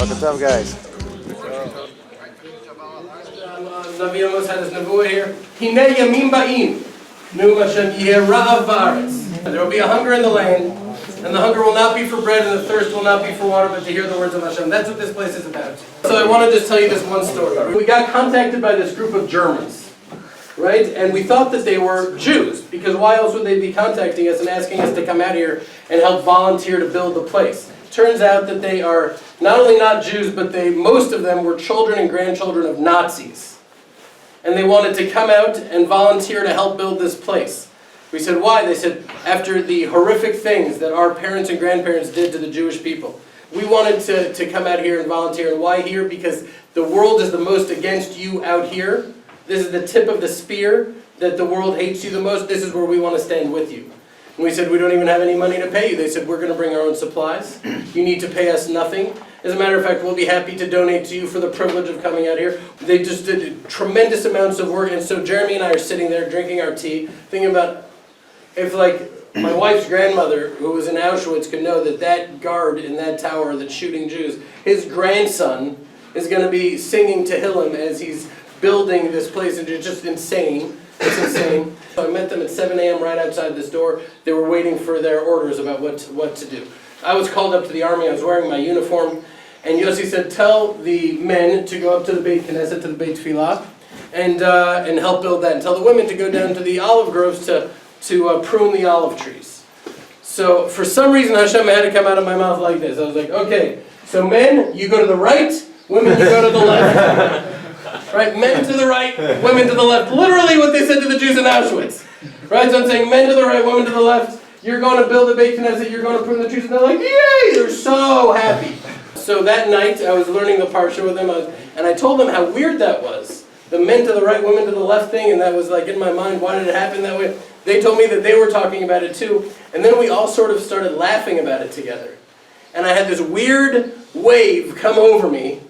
Welcome to guys. Navi Amos had his nevuah here. Hinei yamim ba'im, nu Hashem yeh ra'av ba'aretz. There will be a hunger in the land, and the hunger will not be for bread, and the thirst will not be for water, but to hear the words of Hashem. That's what this place is about. So I want to just tell you this one story. We got contacted by this group of Germans, right? And we thought that they were Jews, because why else would they be contacting us and asking us to come out here and help volunteer to build the place? Turns out that they are not only not Jews, but most of them were children and grandchildren of Nazis. And they wanted to come out and volunteer to help build this place. We said, why? They said, after the horrific things that our parents and grandparents did to the Jewish people, we wanted to come out here and volunteer. And why here? Because the world is the most against you out here. This is the tip of the spear that the world hates you the most. This is where we want to stand with you. And we said, we don't even have any money to pay you. They said, we're going to bring our own supplies. You need to pay us nothing. As a matter of fact, we'll be happy to donate to you for the privilege of coming out here. They just did tremendous amounts of work. And so Jeremy and I are sitting there drinking our tea, thinking about if, like, my wife's grandmother, who was in Auschwitz, could know that that guard in that tower that's shooting Jews, his grandson is going to be singing Tehillim as he's building this place. And it's just insane. It's insane. So I met them at 7 a.m. right outside this door. They were waiting for their orders about what to do. I was called up to the army. I was wearing my uniform. And Yossi said, tell the men to go up to the Beit Knesset, to the Beit Tfilah, and help build that. And tell the women to go down to the olive groves to prune the olive trees. So for some reason, Hashem had to come out of my mouth like this. I was like, okay, so men, you go to the right, women, you go to the left. Right, men to the right, women to the left. Literally what they said to the Jews in Auschwitz. Right, so I'm saying men to the right, women to the left. You're going to build a Beit Knesset, you're going to prune the trees. And they're like, yay, they're so happy. So that night, I was learning the parsha with them, and I told them how weird that was. The men to the right, women to the left thing, and that was like in my mind, why did it happen that way? They told me that they were talking about it too, and then we all sort of started laughing about it together. And I had this weird wave come over me,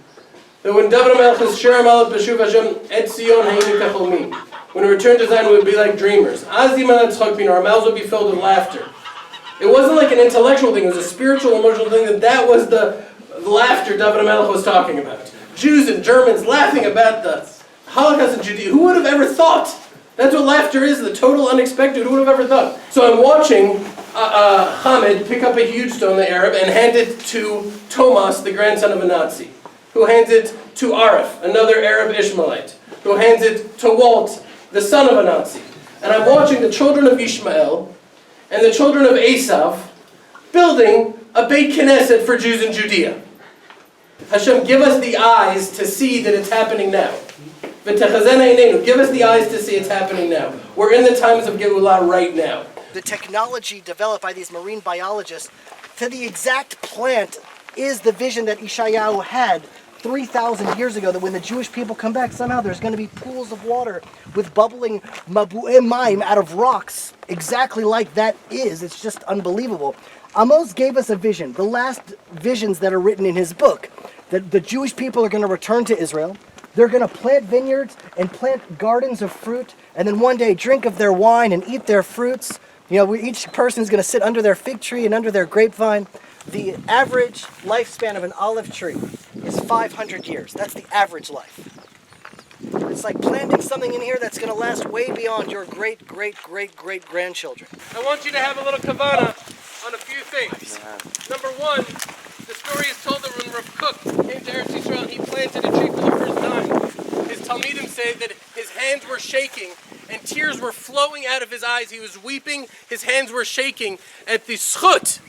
that when David HaMelech is Shir HaMalach B'shuv Hashem Et Zion Hayinu Kacholmi, when we return to Zion, we would be like dreamers. Our mouths would be filled with laughter. It wasn't like an intellectual thing, it was a spiritual, emotional thing, that was the laughter David HaMelech was talking about. Jews and Germans laughing about the Holocaust in Judea. Who would have ever thought? That's what laughter is, the total unexpected. Who would have ever thought? So I'm watching Hamid pick up a huge stone, the Arab, and hand it to Tomas, the grandson of a Nazi, who hands it to Arif, another Arab Ishmaelite, who hands it to Walt, the son of a Nazi. And I'm watching the children of Ishmael and the children of Esav building a Beit Knesset for Jews in Judea. Hashem, give us the eyes to see that it's happening now. Give us the eyes to see it's happening now. We're in the times of Geulah right now. The technology developed by these marine biologists to the exact plant is the vision that Yeshayahu had 3,000 years ago, that when the Jewish people come back, somehow there's going to be pools of water with bubbling mabu'e maim out of rocks, exactly like that is. It's just unbelievable. Amos gave us a vision, the last visions that are written in his book, that the Jewish people are going to return to Israel. They're going to plant vineyards and plant gardens of fruit, and then one day drink of their wine and eat their fruits. You know, each person is going to sit under their fig tree and under their grapevine. The average lifespan of an olive tree is 500 years. That's the average life. It's like planting something in here that's going to last way beyond your great-great-great-great-grandchildren. I want you to have a little kavana on a few things. Number one, the story is told that when Rav Kook came to Eretz Yisrael, he planted a tree for the first time. His Talmidim say that his hands were shaking and tears were flowing out of his eyes. He was weeping, his hands were shaking at the schut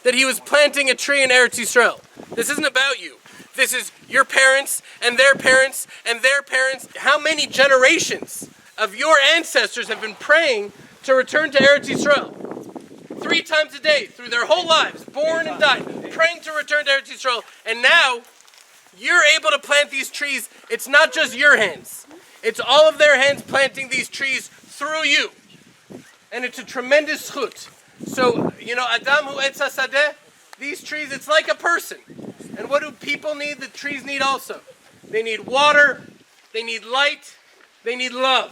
that he was planting a tree in Eretz Yisrael. This isn't about you. This is your parents and their parents and their parents. How many generations of your ancestors have been praying to return to Eretz Yisrael? 3 times a day, through their whole lives, born and died, praying to return to Eretz Yisrael. And now, you're able to plant these trees. It's not just your hands. It's all of their hands planting these trees through you. And it's a tremendous zchut. So, you know, Adam hu etz hasadeh, these trees, it's like a person. And what do people need? The trees need also. They need water, they need light, they need love.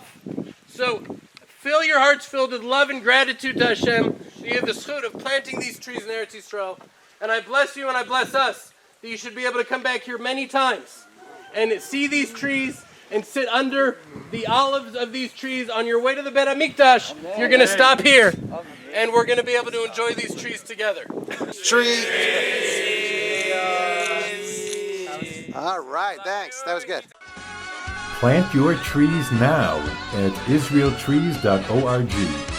So, fill your hearts filled with love and gratitude to Hashem. You have the zchut of planting these trees in Eretz Yisrael. And I bless you and I bless us that you should be able to come back here many times and see these trees and sit under the olives of these trees on your way to the Beit HaMikdash. You're going to stop here, and we're going to be able to enjoy these trees together. Tree. All right, thanks. That was good. Plant your trees now at IsraelTrees.org.